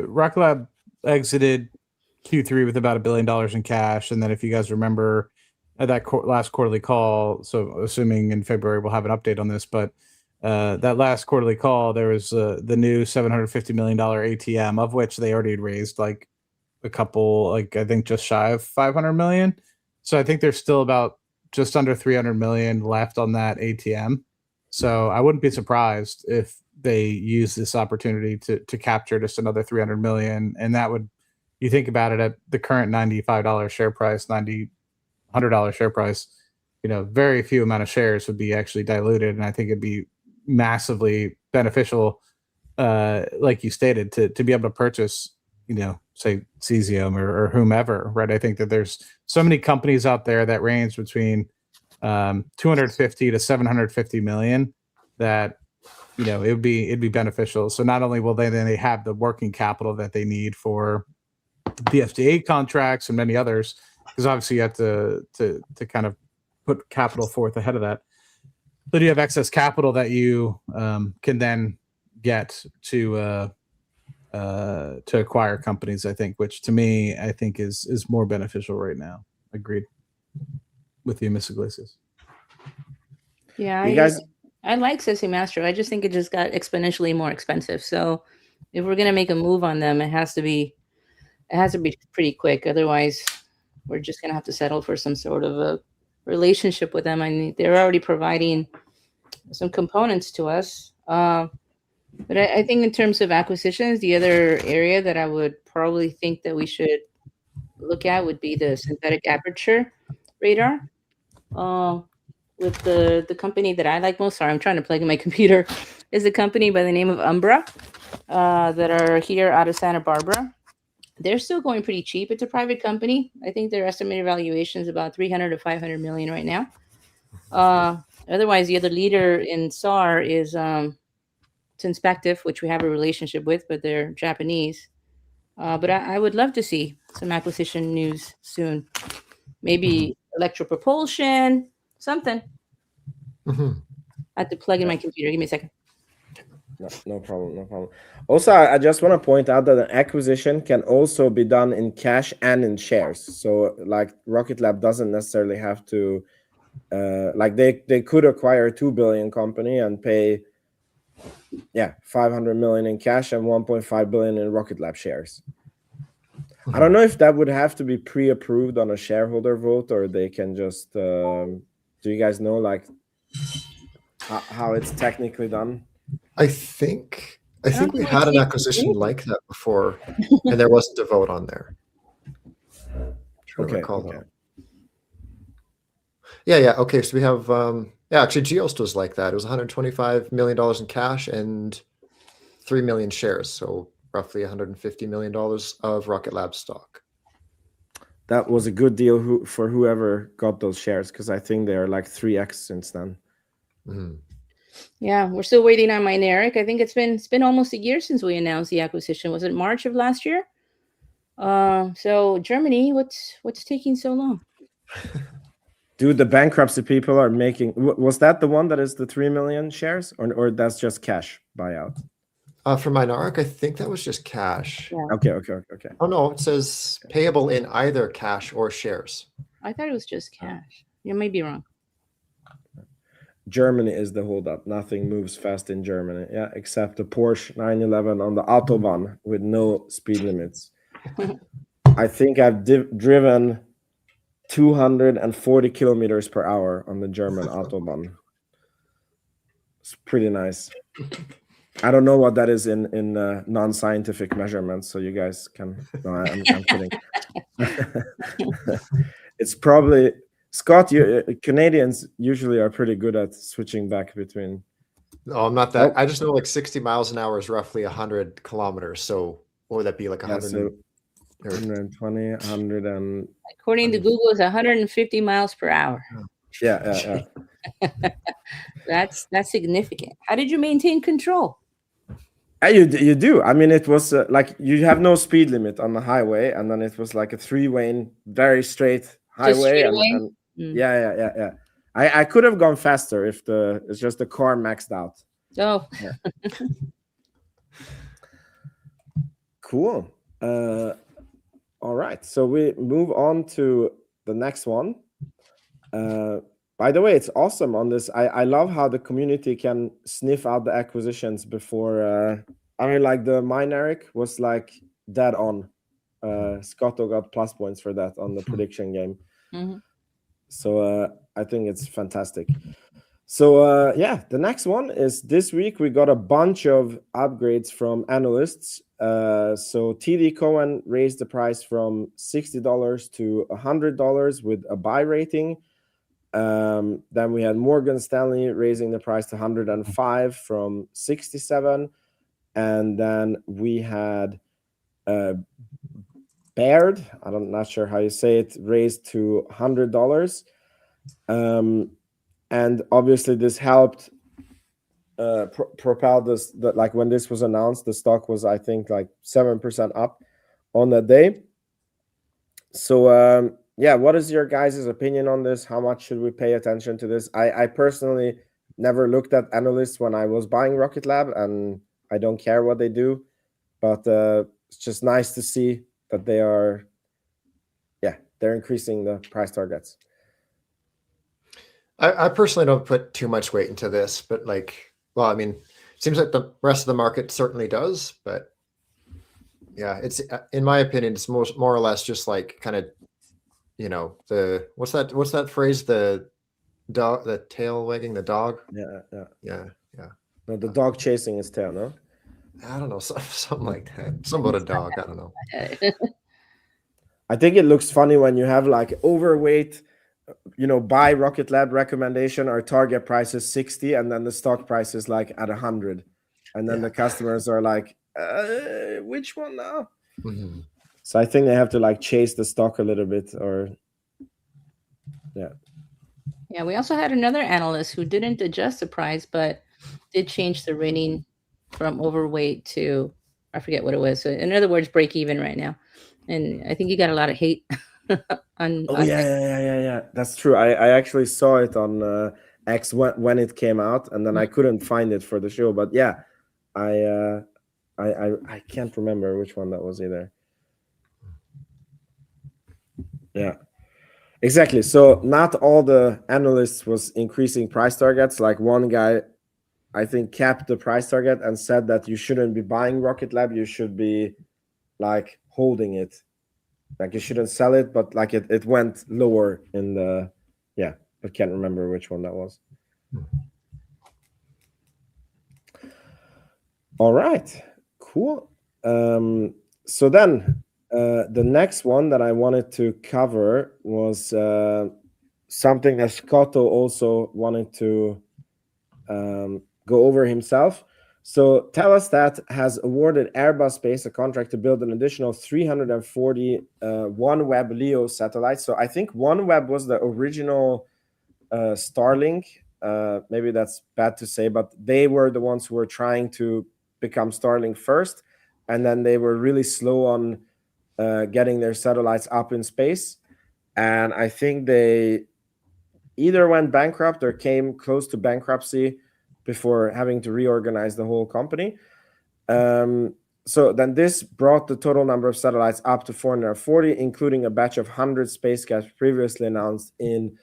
Rocket Lab exited Q3 with about $1 billion in cash. And then if you guys remember at that last quarterly call, so assuming in February we'll have an update on this, but that last quarterly call, there was the new $750 million ATM, of which they already had raised like a couple, like I think just shy of 500 million. So I think there's still about just under 300 million left on that ATM. So I wouldn't be surprised if they use this opportunity to capture just another 300 million. And that would, you think about it at the current $95 share price, $100 share price, very few amount of shares would be actually diluted. And I think it'd be massively beneficial, like you stated, to be able to purchase, say Cesium or whomever, right? I think that there's so many companies out there that range between 250 to 750 million that, it'd be beneficial. So not only will they have the working capital that they need for the FDA contracts and many others, because obviously you have to kind of put capital forth ahead of that. But you have excess capital that you can then get to acquire companies, I think, which to me, I think is more beneficial right now. Agreed with you, Miss Iglesias. Yeah, You guys, I like Cesium Astro. I just think it just got exponentially more expensive. So if we're gonna make a move on them, it has to be pretty quick. Otherwise, we're just gonna have to settle for some sort of a relationship with them. I mean, they're already providing some components to us. But I think in terms of acquisitions, the other area that I would probably think that we should look at would be the synthetic aperture radar. With the company that I like most, sorry, I'm trying to plug in my computer, is a company by the name of Umbra that are here out of Santa Barbara. They're still going pretty cheap. It's a private company. I think their estimated valuation is about 300 to 500 million right now. Otherwise, the other leader in SAR is Inspective, which we have a relationship with, but they're Japanese. But I would love to see some acquisition news soon. Maybe electropropulsion, something. Mhm. I have to plug in my computer. Give me a second. No problem. No problem. Also, I just want to point out that an acquisition can also be done in cash and in shares. So, like, Rocket Lab doesn't necessarily have to, like, they could acquire a 2 billion company and pay, 500 million in cash and 1.5 billion in Rocket Lab shares. I don't know if that would have to be pre-approved on a shareholder vote, or they can just. Do you guys know, like, how it's technically done? I think we had an acquisition like that before, and there wasn't a vote on there. Okay. Yeah. Okay, so we have actually Geost was like that. It was $125 million in cash and 3 million shares, so roughly $150 million of Rocket Lab stock. That was a good deal for whoever got those shares, because I think they're like 3x since then. Mm-hmm. Yeah, we're still waiting on Mynaric. I think it's been almost a year since we announced the acquisition. Was it March of last year? So Germany, what's taking so long? Dude, the bankruptcy people are making. Was that the one that is the 3 million shares, or that's just cash buyout? For Mynaric, I think that was just cash. Yeah. Okay. Oh no, it says payable in either cash or shares. I thought it was just cash. You may be wrong. Germany is the holdup. Nothing moves fast in Germany, except the Porsche 911 on the Autobahn with no speed limits. I think I've driven 240 kilometers per hour on the German Autobahn. It's pretty nice. I don't know what that is in non-scientific measurements, so you guys can. No, I'm kidding. It's probably. Scott, Canadians usually are pretty good at switching back between. No, I'm not that. I just know like 60 miles an hour is roughly 100 kilometers. So what would that be, like 100? 120, 100 and. According to Google, it's 150 miles per hour. Yeah. That's significant. How did you maintain control? You do. I mean, it was like you have no speed limit on the highway, and then it was like a 3-lane, very straight highway. And yeah. I could have gone faster if it's just the car maxed out. Oh. Yeah. Cool. All right. So we move on to the next one. By the way, it's awesome on this. I love how the community can sniff out the acquisitions before. I mean, like the Mynaric was like dead on. Scotto got plus points for that on the prediction game. Mm-hmm. So I think it's fantastic. So the next one is this week we got a bunch of upgrades from analysts. So TD Cowen raised the price from $60 to $100 with a buy rating. Then we had Morgan Stanley raising the price to 105 from 67. And then we had Baird, I'm not sure how you say it, raised to $100. And obviously this helped propel this, like when this was announced, the stock was, I think, like 7% up on that day. So what is your guys' opinion on this? How much should we pay attention to this? I personally never looked at analysts when I was buying Rocket Lab, and I don't care what they do, but it's just nice to see that they're increasing the price targets. I personally don't put too much weight into this, but it seems like the rest of the market certainly does. But yeah, it's, in my opinion, it's more or less just like kind of, the what's that phrase? The dog, the tail wagging the dog. Yeah. Yeah. No, the dog chasing its tail, no? I don't know, something like that. Something about a dog. I don't know. I think it looks funny when you have like overweight, buy Rocket Lab recommendation or target price is 60, and then the stock price is like at 100, and then the customers are like, which one now? Mm-hmm. So I think they have to like chase the stock a little bit, or Yeah, we also had another analyst who didn't adjust the price, but did change the rating from overweight to, I forget what it was. So in other words, break even right now. And I think you got a lot of hate on. Yeah. That's true. I actually saw it on X when it came out, and then I couldn't find it for the show. But yeah, I can't remember which one that was either. Yeah. Exactly. So not all the analysts was increasing price targets. Like one guy, I think, capped the price target and said that you shouldn't be buying Rocket Lab. You should be like holding it. Like you shouldn't sell it, but like it went lower in the, I can't remember which one that was. All right, cool. So then the next one that I wanted to cover was something that Scotto also wanted to go over himself. So Telestat has awarded Airbus Space a contract to build an additional 340 OneWeb LEO satellites. So I think OneWeb was the original Starlink. Maybe that's bad to say, but they were the ones who were trying to become Starlink first, and then they were really slow on getting their satellites up in space. And I think they either went bankrupt or came close to bankruptcy before having to reorganize the whole company. So then this brought the total number of satellites up to 440, including a batch of 100 spacecraft previously announced in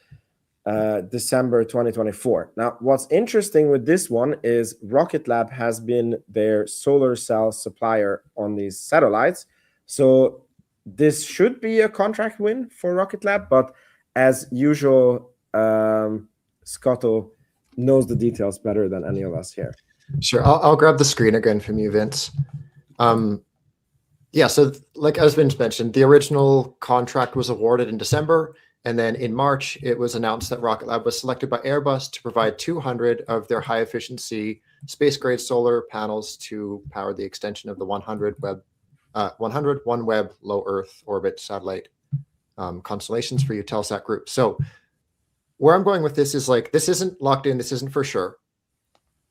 December 2024. Now, what's interesting with this one is Rocket Lab has been their solar cell supplier on these satellites. So this should be a contract win for Rocket Lab, but as usual, Scotto knows the details better than any of us here. Sure, I'll grab the screen again from you, Vince. Yeah, so like as Vince mentioned, the original contract was awarded in December, and then in March, it was announced that Rocket Lab was selected by Airbus to provide 200 of their high-efficiency space-grade solar panels to power the extension of the 100 OneWeb low Earth orbit satellite constellations for Eutelsat Group. So where I'm going with this is like, this isn't locked in, this isn't for sure,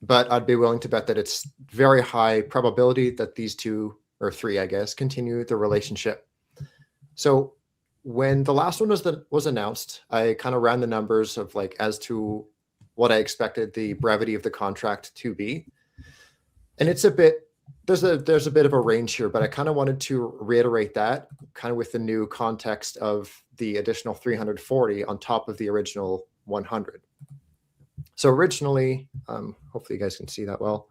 but I'd be willing to bet that it's very high probability that these two or three, I guess, continue the relationship. So when the last one was announced, I kind of ran the numbers of like as to what I expected the brevity of the contract to be. And it's a bit, there's a bit of a range here, but I kind of wanted to reiterate that kind of with the new context of the additional 340 on top of the original 100. So originally, hopefully you guys can see that well.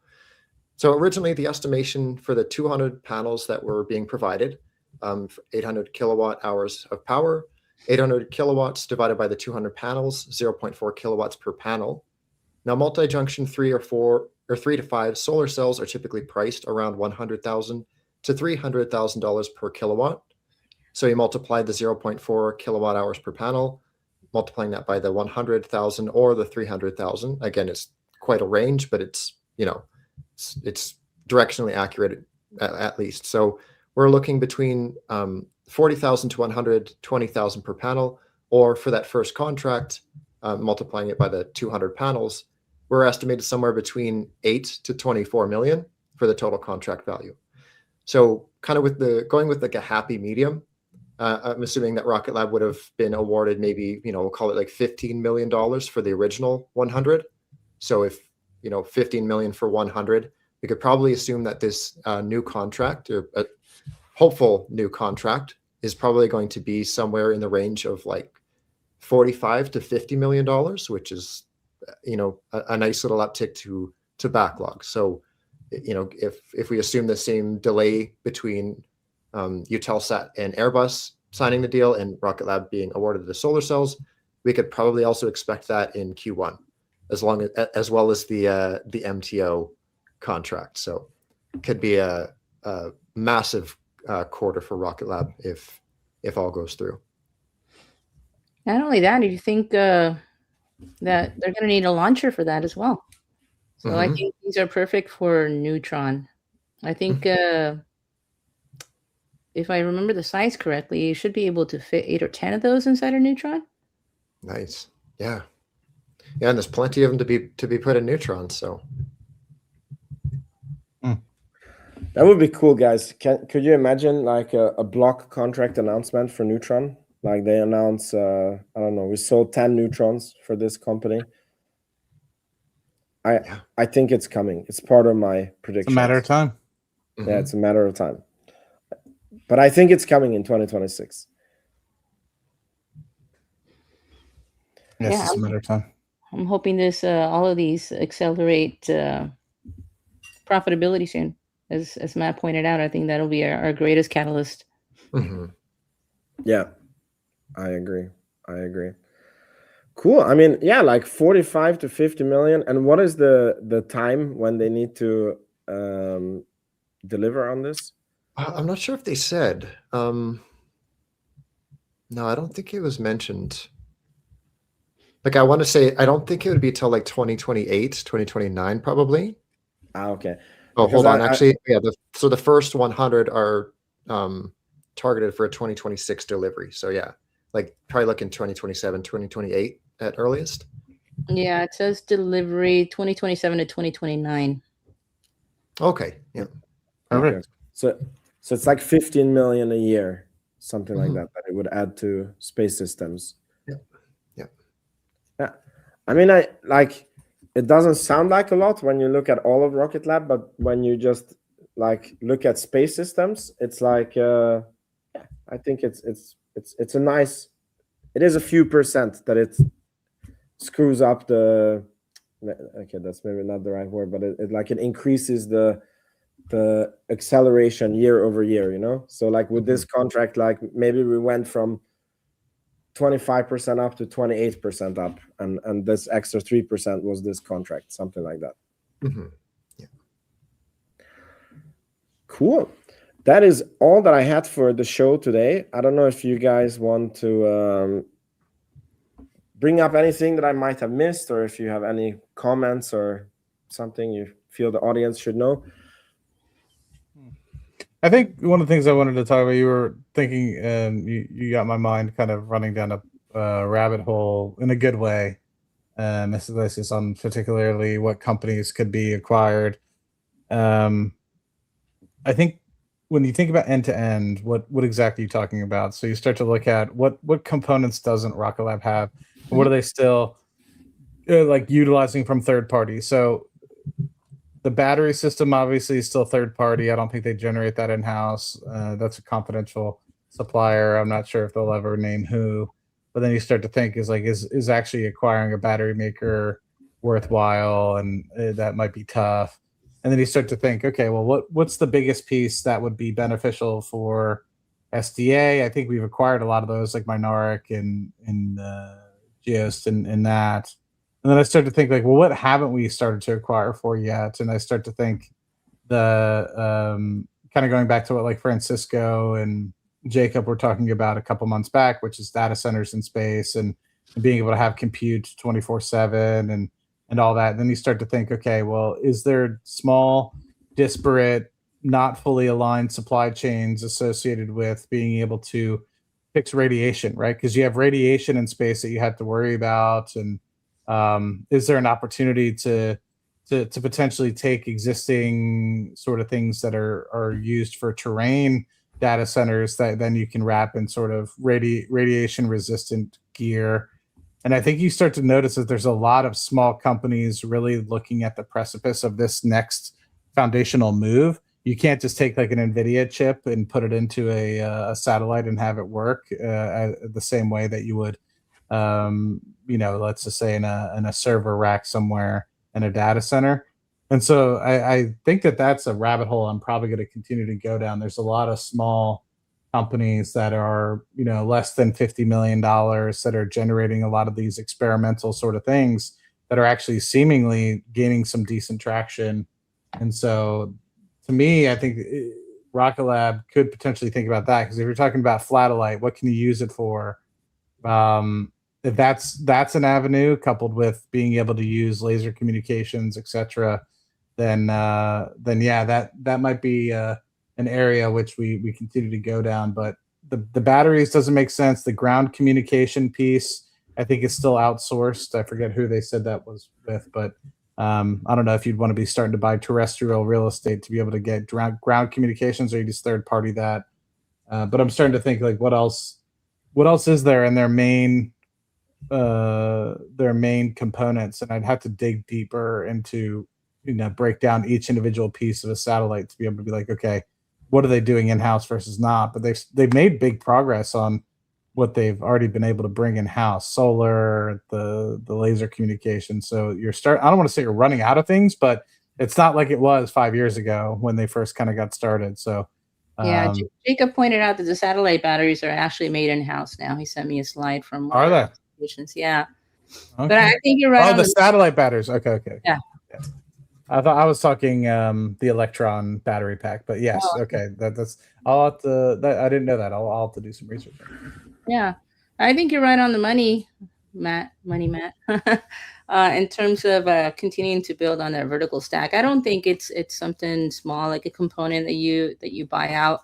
So originally the estimation for the 200 panels that were being provided, 800 kilowatt hours of power, 800 kilowatts divided by the 200 panels, 0.4 kilowatts per panel. Now multi-junction 3 to 5 solar cells are typically priced around $100,000 to $300,000 per kilowatt. So you multiply the 0.4 kilowatt hours per panel, multiplying that by the 100,000 or the 300,000. Again, it's quite a range, but it's, you know, it's directionally accurate at least. So we're looking between 40,000 to 120,000 per panel, or for that first contract, multiplying it by the 200 panels, we're estimated somewhere between 8 to 24 million for the total contract value. So kind of going with like a happy medium, I'm assuming that Rocket Lab would have been awarded maybe, you know, we'll call it like $15 million for the original 100. So if, you know, 15 million for 100, we could probably assume that this new contract, or a hopeful new contract, is probably going to be somewhere in the range of like 45 to $50 million, which is, you know, a nice little uptick to backlog. So, you know, if we assume the same delay between Eutelsat and Airbus signing the deal and Rocket Lab being awarded the solar cells, we could probably also expect that in Q1, as well as the MTO contract. So could be a massive quarter for Rocket Lab if all goes through. Not only that, do you think that they're going to need a launcher for that as well? So I think these are perfect for Neutron. I think if I remember the size correctly, you should be able to fit 8 or 10 of those inside a Neutron. Nice. Yeah. Yeah, and there's plenty of them to be put in Neutron, so. That would be cool, guys. Could you imagine like a block contract announcement for Neutron? Like they announce, I don't know, we sold 10 Neutrons for this company. I think it's coming. It's part of my prediction. It's a matter of time. Yeah, it's a matter of time. But I think it's coming in 2026. Yes, yeah, it's a matter of time. I'm hoping this all of these accelerate profitability soon. As Matt pointed out, I think that'll be our greatest catalyst. Yeah, I agree. Cool. I mean, yeah, like 45 to 50 million. And what is the time when they need to deliver on this? I'm not sure if they said. No, I don't think it was mentioned. Like, I want to say, I don't think it would be till like 2028, 2029, probably. Okay. Oh, hold on. Actually, yeah. So the first 100 are targeted for a 2026 delivery. So yeah, like probably looking 2027, 2028 at earliest. Yeah, it says delivery 2027 to 2029. Okay. Yeah. Okay. So it's like 15 million a year, something like that it would add to Space Systems. Yeah. I mean, it doesn't sound like a lot when you look at all of Rocket Lab, but when you just like look at Space Systems, it's like I think it's a nice. It is a few percent that it screws up the. Okay, that's maybe not the right word, but it increases the acceleration year over year. You know, so like with this contract, like maybe we went from 25% up to 28% up, and this extra 3% was this contract, something like that. Yeah. Cool. That is all that I had for the show today. I don't know if you guys want to bring up anything that I might have missed, or if you have any comments or something you feel the audience should know. I think one of the things I wanted to talk about, you were thinking, you got my mind kind of running down a rabbit hole in a good way. This is on particularly what companies could be acquired. I think when you think about end to end, what exactly are you talking about? So you start to look at what components doesn't Rocket Lab have? What are they still like utilizing from third parties? So the battery system obviously is still third party. I don't think they generate that in-house. That's a confidential supplier. I'm not sure if they'll ever name who. But then you start to think is actually acquiring a battery maker worthwhile, and that might be tough. And then you start to think, okay, well, what's the biggest piece that would be beneficial for SDA? I think we've acquired a lot of those, like Minoric and Geost and that. And then I start to think, like, well, what haven't we started to acquire for yet? And I start to think the kind of going back to what like Francisco and Jacob were talking about a couple months back, which is data centers in space and being able to have compute 24/7 and all that. And then you start to think, okay, well, is there small, disparate, not fully aligned supply chains associated with being able to fix radiation, right? Because you have radiation in space that you have to worry about. And is there an opportunity to potentially take existing sort of things that are used for terrain data centers that then you can wrap in sort of radiation resistant gear? And I think you start to notice that there's a lot of small companies really looking at the precipice of this next foundational move. You can't just take like an NVIDIA chip and put it into a satellite and have it work the same way that you would, let's just say in a server rack somewhere in a data center. And so I think that's a rabbit hole I'm probably going to continue to go down. There's a lot of small companies that are, less than $50 million that are generating a lot of these experimental sort of things that are actually seemingly gaining some decent traction. And so to me, I think Rocket Lab could potentially think about that, because if you're talking about flatellite, what can you use it for? If that's an avenue, coupled with being able to use laser communications, etc., then yeah, that might be an area which we continue to go down. But the batteries doesn't make sense. The ground communication piece, I think, is still outsourced. I forget who they said that was with, but I don't know if you'd want to be starting to buy terrestrial real estate to be able to get ground communications, or you just third party that. But I'm starting to think, like, what else is there in their main components, and I'd have to dig deeper into, break down each individual piece of a satellite to be able to be like, okay, what are they doing in-house versus not? But they've made big progress on what they've already been able to bring in-house: solar, the laser communication. So I don't want to say you're running out of things, but it's not like it was 5 years ago when they first kind of got started. So yeah, Jacob pointed out that the satellite batteries are actually made in-house now. He sent me a slide from are they? Yeah. Okay. But I think you're right. Oh, the satellite batteries. Okay. Yeah. I thought I was talking the Electron battery pack, but yes, okay. That's I'll have to. I didn't know that. I'll have to do some research. Yeah, I think you're right on the money, Matt. In terms of continuing to build on that vertical stack, I don't think it's something small like a component that you buy out.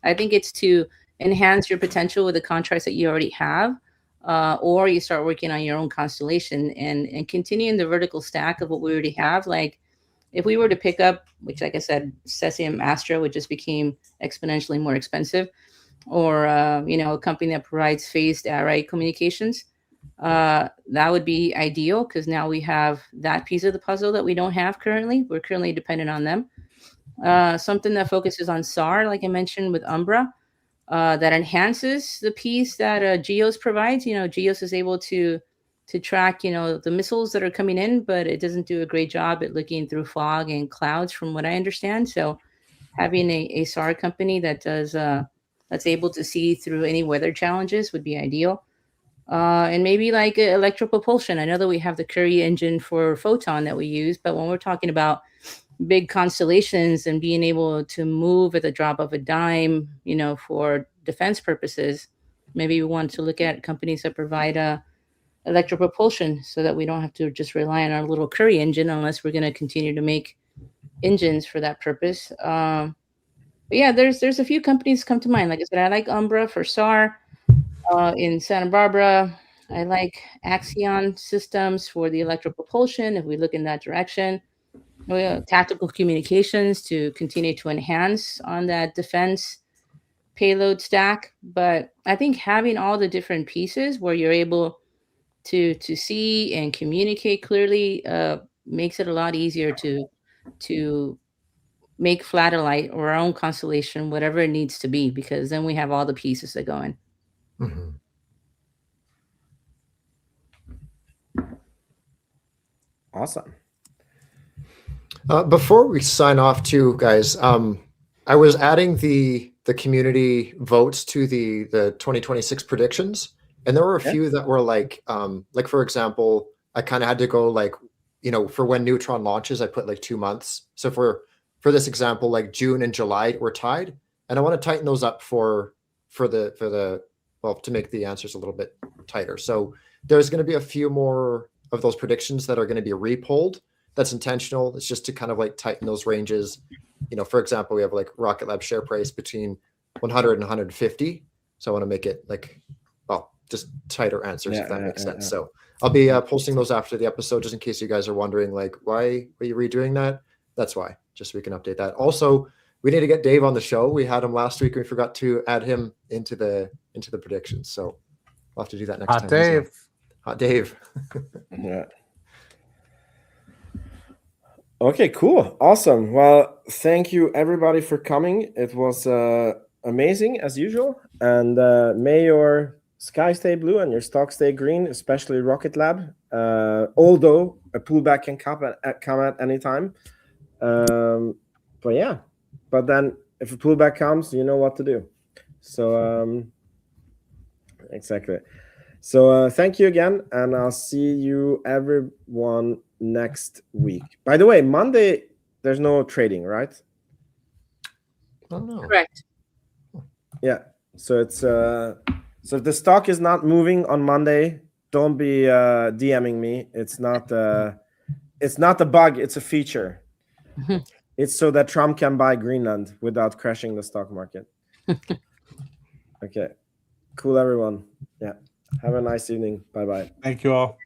I think it's to enhance your potential with the contracts that you already have. Or you start working on your own constellation and continuing the vertical stack of what we already have. Like, if we were to pick up, which, like I said, Cesium Astra, which just became exponentially more expensive, or a company that provides phased array communications, that would be ideal, because now we have that piece of the puzzle that we don't have currently. We're currently dependent on them. Something that focuses on SAR, like I mentioned with Umbra, that enhances the piece that Geos provides. Geos is able to track, the missiles that are coming in, but it doesn't do a great job at looking through fog and clouds, from what I understand. So having a SAR company that does that's able to see through any weather challenges would be ideal. And maybe like electropropulsion. I know that we have the Curie engine for Photon that we use, but when we're talking about big constellations and being able to move at the drop of a dime, for defense purposes, maybe we want to look at companies that provide electropropulsion, so that we don't have to just rely on our little Curie engine, unless we're going to continue to make engines for that purpose. But yeah, there's a few companies come to mind. Like I said, I like Umbra for SAR in Santa Barbara. I like Axion Systems for the electropropulsion, if we look in that direction. We have tactical communications to continue to enhance on that defense payload stack. But I think having all the different pieces where you're able to see and communicate clearly makes it a lot easier to make Flatellite or our own constellation, whatever it needs to be, because then we have all the pieces that go in. Mm-hmm. Awesome. Before we sign off too, guys, I was adding the community votes to the 2026 predictions, and there were a few that were like for example, I kind of had to go like, for when Neutron launches, I put like 2 months. So for this example, like June and July were tied, and I want to tighten those up for the to make the answers a little bit tighter. So there's going to be a few more of those predictions that are going to be re-polled. That's intentional. It's just to kind of like tighten those ranges. For example, we have like Rocket Lab share price between 100 and 150. So I want to make it like, just tighter answers, if that makes sense. So I'll be posting those after the episode, just in case you guys are wondering, like, why are you redoing that? That's why, just so we can update that. Also, we need to get Dave on the show. We had him last week. We forgot to add him into the predictions. So we'll have to do that next time. Dave. Hot Dave. Yeah. Okay, cool. Awesome. Well, thank you everybody for coming. It was amazing as usual. And may your sky stay blue and your stock stay green, especially Rocket Lab. Although a pullback can come at any time. But yeah, but then if a pullback comes, you know what to do. So exactly. So thank you again, and I'll see you everyone next week. By the way, Monday there's no trading, right? Oh no. Correct. Yeah. So it's so if the stock is not moving on Monday, don't be DMing me. It's not a bug, it's a feature. Mhm. It's so that Trump can buy Greenland without crashing the stock market. Okay. Cool, everyone. Yeah. Have a nice evening. Bye-bye. Thank you all.